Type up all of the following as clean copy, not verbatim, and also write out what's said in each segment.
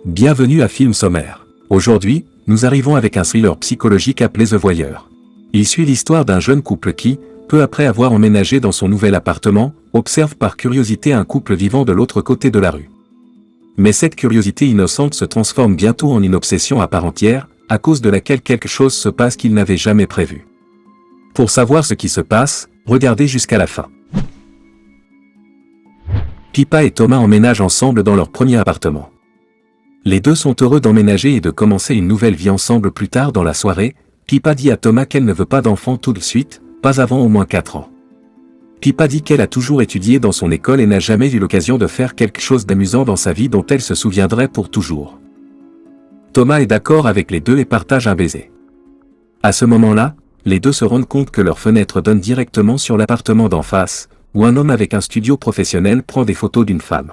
Bienvenue à Film Sommaire. Aujourd'hui, nous arrivons avec un thriller psychologique appelé The Voyeur. Il suit l'histoire d'un jeune couple qui, peu après avoir emménagé dans son nouvel appartement, observe par curiosité un couple vivant de l'autre côté de la rue. Mais cette curiosité innocente se transforme bientôt en une obsession à part entière, à cause de laquelle quelque chose se passe qu'ils n'avaient jamais prévu. Pour savoir ce qui se passe, regardez jusqu'à la fin. Pippa et Thomas emménagent ensemble dans leur premier appartement. Les deux sont heureux d'emménager et de commencer une nouvelle vie ensemble plus tard dans la soirée. Pippa dit à Thomas qu'elle ne veut pas d'enfant tout de suite, pas avant au moins 4 ans. Pippa dit qu'elle a toujours étudié dans son école et n'a jamais eu l'occasion de faire quelque chose d'amusant dans sa vie dont elle se souviendrait pour toujours. Thomas est d'accord avec les deux et partage un baiser. À ce moment-là, les deux se rendent compte que leur fenêtre donne directement sur l'appartement d'en face, où un homme avec un studio professionnel prend des photos d'une femme.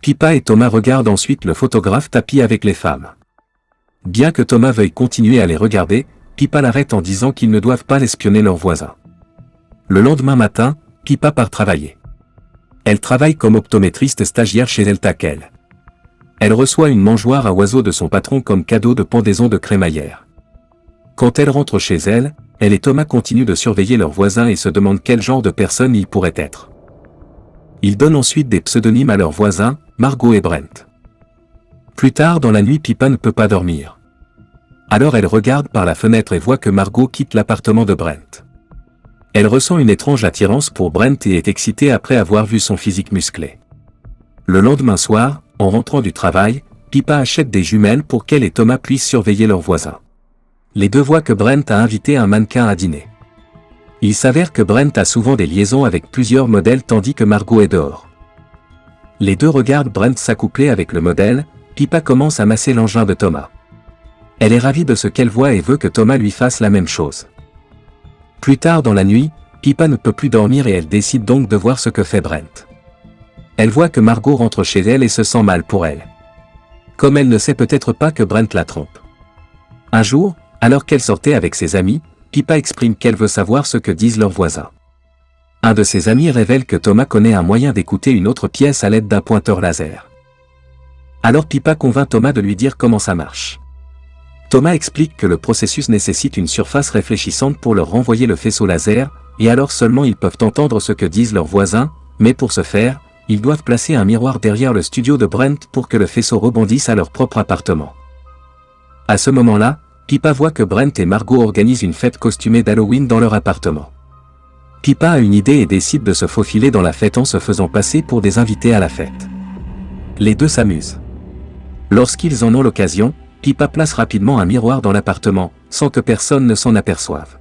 Pippa et Thomas regardent ensuite le photographe tapis avec les femmes. Bien que Thomas veuille continuer à les regarder, Pippa l'arrête en disant qu'ils ne doivent pas espionner leurs voisins. Le lendemain matin, Pippa part travailler. Elle travaille comme optométriste stagiaire chez Eltaquel. Elle reçoit une mangeoire à oiseaux de son patron comme cadeau de pendaison de crémaillère. Quand elle rentre chez elle, elle et Thomas continuent de surveiller leurs voisins et se demandent quel genre de personne ils pourraient être. Ils donnent ensuite des pseudonymes à leurs voisins, Margot et Brent. Plus tard dans la nuit, Pippa ne peut pas dormir. Alors elle regarde par la fenêtre et voit que Margot quitte l'appartement de Brent. Elle ressent une étrange attirance pour Brent et est excitée après avoir vu son physique musclé. Le lendemain soir, en rentrant du travail, Pippa achète des jumelles pour qu'elle et Thomas puissent surveiller leurs voisins. Les deux voient que Brent a invité un mannequin à dîner. Il s'avère que Brent a souvent des liaisons avec plusieurs modèles tandis que Margot est dehors. Les deux regardent Brent s'accoupler avec le modèle. Pippa commence à masser l'engin de Thomas. Elle est ravie de ce qu'elle voit et veut que Thomas lui fasse la même chose. Plus tard dans la nuit, Pippa ne peut plus dormir et elle décide donc de voir ce que fait Brent. Elle voit que Margot rentre chez elle et se sent mal pour elle. Comme elle ne sait peut-être pas que Brent la trompe. Un jour, alors qu'elle sortait avec ses amis, Pippa exprime qu'elle veut savoir ce que disent leurs voisins. Un de ses amis révèle que Thomas connaît un moyen d'écouter une autre pièce à l'aide d'un pointeur laser. Alors Pippa convainc Thomas de lui dire comment ça marche. Thomas explique que le processus nécessite une surface réfléchissante pour leur renvoyer le faisceau laser, et alors seulement ils peuvent entendre ce que disent leurs voisins, mais pour ce faire, ils doivent placer un miroir derrière le studio de Brent pour que le faisceau rebondisse à leur propre appartement. À ce moment-là, Pippa voit que Brent et Margot organisent une fête costumée d'Halloween dans leur appartement. Pippa a une idée et décide de se faufiler dans la fête en se faisant passer pour des invités à la fête. Les deux s'amusent. Lorsqu'ils en ont l'occasion, Pippa place rapidement un miroir dans l'appartement, sans que personne ne s'en aperçoive.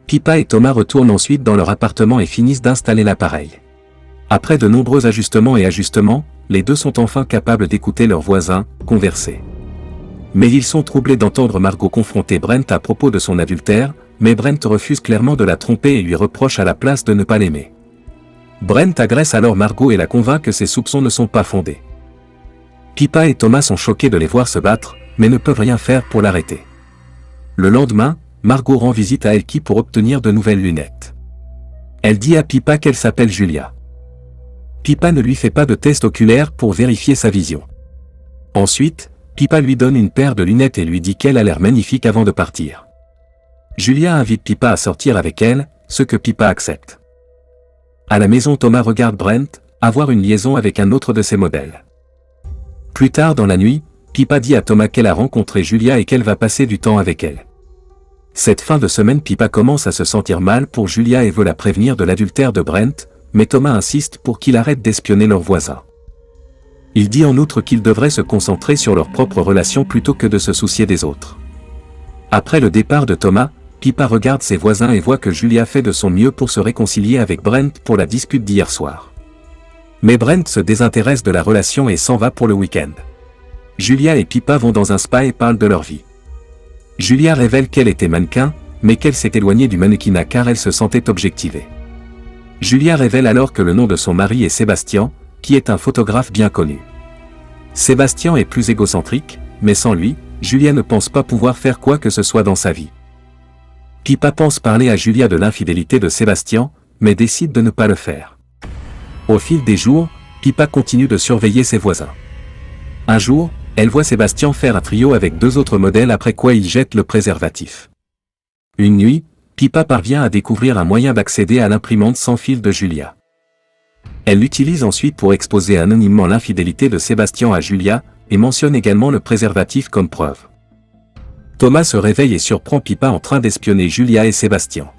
Pippa et Thomas retournent ensuite dans leur appartement et finissent d'installer l'appareil. Après de nombreux ajustements, les deux sont enfin capables d'écouter leurs voisins converser. Mais ils sont troublés d'entendre Margot confronter Brent à propos de son adultère, mais Brent refuse clairement de la tromper et lui reproche à la place de ne pas l'aimer. Brent agresse alors Margot et la convainc que ses soupçons ne sont pas fondés. Pippa et Thomas sont choqués de les voir se battre, mais ne peuvent rien faire pour l'arrêter. Le lendemain, Margot rend visite à Elkie pour obtenir de nouvelles lunettes. Elle dit à Pippa qu'elle s'appelle Julia. Pippa ne lui fait pas de test oculaire pour vérifier sa vision. Ensuite, Pippa lui donne une paire de lunettes et lui dit qu'elle a l'air magnifique avant de partir. Julia invite Pippa à sortir avec elle, ce que Pippa accepte. À la maison, Thomas regarde Brent avoir une liaison avec un autre de ses modèles. Plus tard dans la nuit, Pippa dit à Thomas qu'elle a rencontré Julia et qu'elle va passer du temps avec elle. Cette fin de semaine, Pippa commence à se sentir mal pour Julia et veut la prévenir de l'adultère de Brent, mais Thomas insiste pour qu'il arrête d'espionner leurs voisins. Il dit en outre qu'ils devraient se concentrer sur leur propre relation plutôt que de se soucier des autres. Après le départ de Thomas, Pippa regarde ses voisins et voit que Julia fait de son mieux pour se réconcilier avec Brent pour la dispute d'hier soir. Mais Brent se désintéresse de la relation et s'en va pour le week-end. Julia et Pippa vont dans un spa et parlent de leur vie. Julia révèle qu'elle était mannequin, mais qu'elle s'est éloignée du mannequinat car elle se sentait objectivée. Julia révèle alors que le nom de son mari est Sébastien, qui est un photographe bien connu. Sébastien est plus égocentrique, mais sans lui, Julia ne pense pas pouvoir faire quoi que ce soit dans sa vie. Pippa pense parler à Julia de l'infidélité de Sébastien, mais décide de ne pas le faire. Au fil des jours, Pippa continue de surveiller ses voisins. Un jour, elle voit Sébastien faire un trio avec 2 autres modèles après quoi il jette le préservatif. Une nuit, Pippa parvient à découvrir un moyen d'accéder à l'imprimante sans fil de Julia. Elle l'utilise ensuite pour exposer anonymement l'infidélité de Sébastien à Julia, et mentionne également le préservatif comme preuve. Thomas se réveille et surprend Pippa en train d'espionner Julia et Sébastien.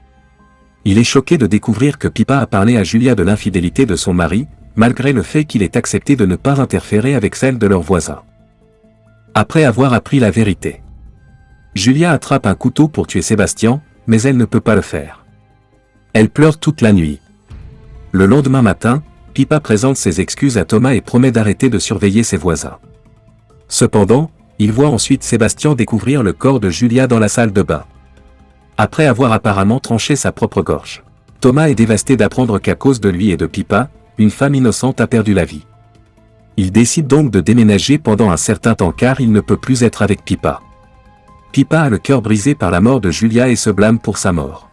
Il est choqué de découvrir que Pippa a parlé à Julia de l'infidélité de son mari, malgré le fait qu'il ait accepté de ne pas interférer avec celle de leur voisin. Après avoir appris la vérité, Julia attrape un couteau pour tuer Sébastien, mais elle ne peut pas le faire. Elle pleure toute la nuit. Le lendemain matin, Pippa présente ses excuses à Thomas et promet d'arrêter de surveiller ses voisins. Cependant, il voit ensuite Sébastien découvrir le corps de Julia dans la salle de bain. Après avoir apparemment tranché sa propre gorge, Thomas est dévasté d'apprendre qu'à cause de lui et de Pippa, une femme innocente a perdu la vie. Il décide donc de déménager pendant un certain temps car il ne peut plus être avec Pippa. Pippa a le cœur brisé par la mort de Julia et se blâme pour sa mort.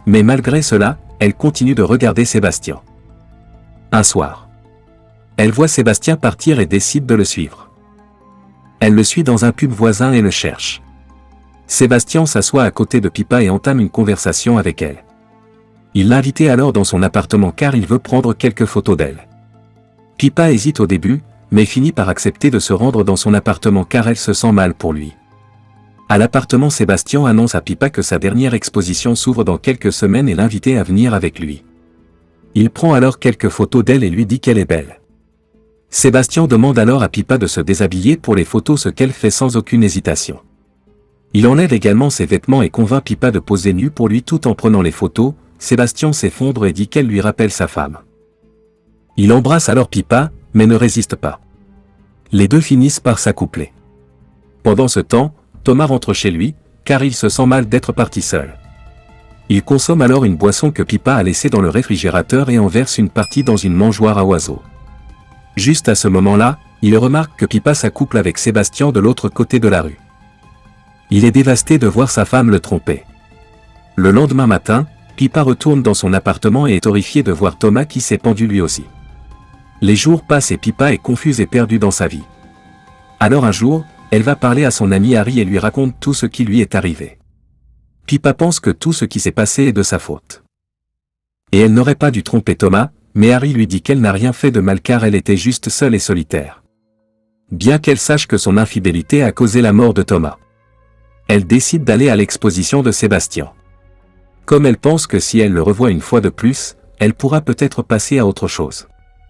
Mais malgré cela, elle continue de regarder Sébastien. Un soir, elle voit Sébastien partir et décide de le suivre. Elle le suit dans un pub voisin et le cherche. Sébastien s'assoit à côté de Pippa et entame une conversation avec elle. Il l'invitait alors dans son appartement car il veut prendre quelques photos d'elle. Pippa hésite au début, mais finit par accepter de se rendre dans son appartement car elle se sent mal pour lui. À l'appartement, Sébastien annonce à Pippa que sa dernière exposition s'ouvre dans quelques semaines et l'invite à venir avec lui. Il prend alors quelques photos d'elle et lui dit qu'elle est belle. Sébastien demande alors à Pippa de se déshabiller pour les photos, ce qu'elle fait sans aucune hésitation. Il enlève également ses vêtements et convainc Pippa de poser nue pour lui tout en prenant les photos. Sébastien s'effondre et dit qu'elle lui rappelle sa femme. Il embrasse alors Pippa, mais ne résiste pas. Les deux finissent par s'accoupler. Pendant ce temps, Thomas rentre chez lui, car il se sent mal d'être parti seul. Il consomme alors une boisson que Pippa a laissée dans le réfrigérateur et en verse une partie dans une mangeoire à oiseaux. Juste à ce moment-là, il remarque que Pippa s'accouple avec Sébastien de l'autre côté de la rue. Il est dévasté de voir sa femme le tromper. Le lendemain matin, Pippa retourne dans son appartement et est horrifiée de voir Thomas qui s'est pendu lui aussi. Les jours passent et Pippa est confuse et perdue dans sa vie. Alors un jour, elle va parler à son ami Harry et lui raconte tout ce qui lui est arrivé. Pippa pense que tout ce qui s'est passé est de sa faute. Et elle n'aurait pas dû tromper Thomas, mais Harry lui dit qu'elle n'a rien fait de mal car elle était juste seule et solitaire. Bien qu'elle sache que son infidélité a causé la mort de Thomas. Elle décide d'aller à l'exposition de Sébastien. Comme elle pense que si elle le revoit une fois de plus, elle pourra peut-être passer à autre chose.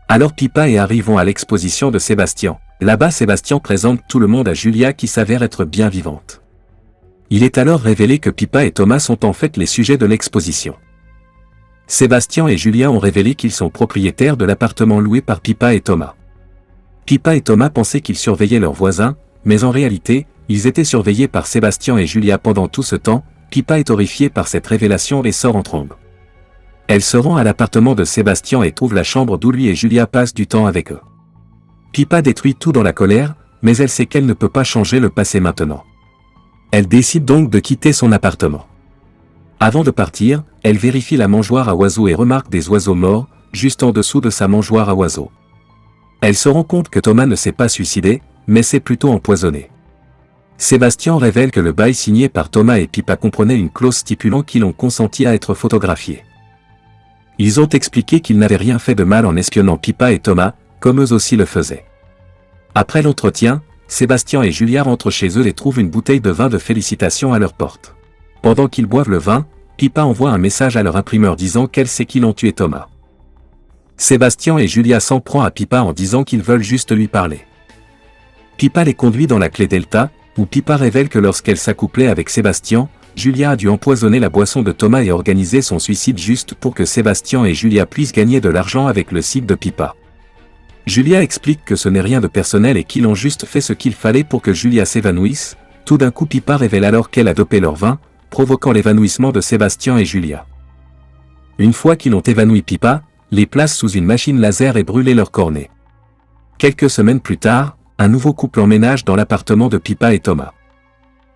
Alors Pippa et Harry vont à l'exposition de Sébastien. Là-bas, Sébastien présente tout le monde à Julia qui s'avère être bien vivante. Il est alors révélé que Pippa et Thomas sont en fait les sujets de l'exposition. Sébastien et Julia ont révélé qu'ils sont propriétaires de l'appartement loué par Pippa et Thomas. Pippa et Thomas pensaient qu'ils surveillaient leurs voisins, mais en réalité, ils étaient surveillés par Sébastien et Julia pendant tout ce temps. Pippa est horrifiée par cette révélation et sort en trombe. Elle se rend à l'appartement de Sébastien et trouve la chambre d'où lui et Julia passent du temps avec eux. Pippa détruit tout dans la colère, mais elle sait qu'elle ne peut pas changer le passé maintenant. Elle décide donc de quitter son appartement. Avant de partir, elle vérifie la mangeoire à oiseaux et remarque des oiseaux morts, juste en dessous de sa mangeoire à oiseaux. Elle se rend compte que Thomas ne s'est pas suicidé, mais s'est plutôt empoisonné. Sébastien révèle que le bail signé par Thomas et Pippa comprenait une clause stipulant qu'ils ont consenti à être photographiés. Ils ont expliqué qu'ils n'avaient rien fait de mal en espionnant Pippa et Thomas, comme eux aussi le faisaient. Après l'entretien, Sébastien et Julia rentrent chez eux et trouvent une bouteille de vin de félicitations à leur porte. Pendant qu'ils boivent le vin, Pippa envoie un message à leur imprimeur disant qu'elle sait qu'ils ont tué Thomas. Sébastien et Julia s'en prennent à Pippa en disant qu'ils veulent juste lui parler. Pippa les conduit dans la clé Delta, où Pippa révèle que lorsqu'elle s'accouplait avec Sébastien, Julia a dû empoisonner la boisson de Thomas et organiser son suicide juste pour que Sébastien et Julia puissent gagner de l'argent avec le site de Pippa. Julia explique que ce n'est rien de personnel et qu'ils ont juste fait ce qu'il fallait pour que Julia s'évanouisse. Tout d'un coup, Pippa révèle alors qu'elle a dopé leur vin, provoquant l'évanouissement de Sébastien et Julia. Une fois qu'ils ont évanoui Pippa, les place sous une machine laser et brûler leur cornet. Quelques semaines plus tard, un nouveau couple emménage dans l'appartement de Pippa et Thomas.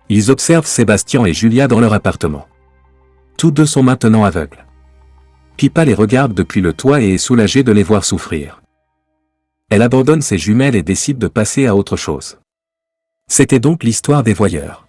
Ils observent Sébastien et Julia dans leur appartement. Tous deux sont maintenant aveugles. Pippa les regarde depuis le toit et est soulagée de les voir souffrir. Elle abandonne ses jumelles et décide de passer à autre chose. C'était donc l'histoire des voyeurs.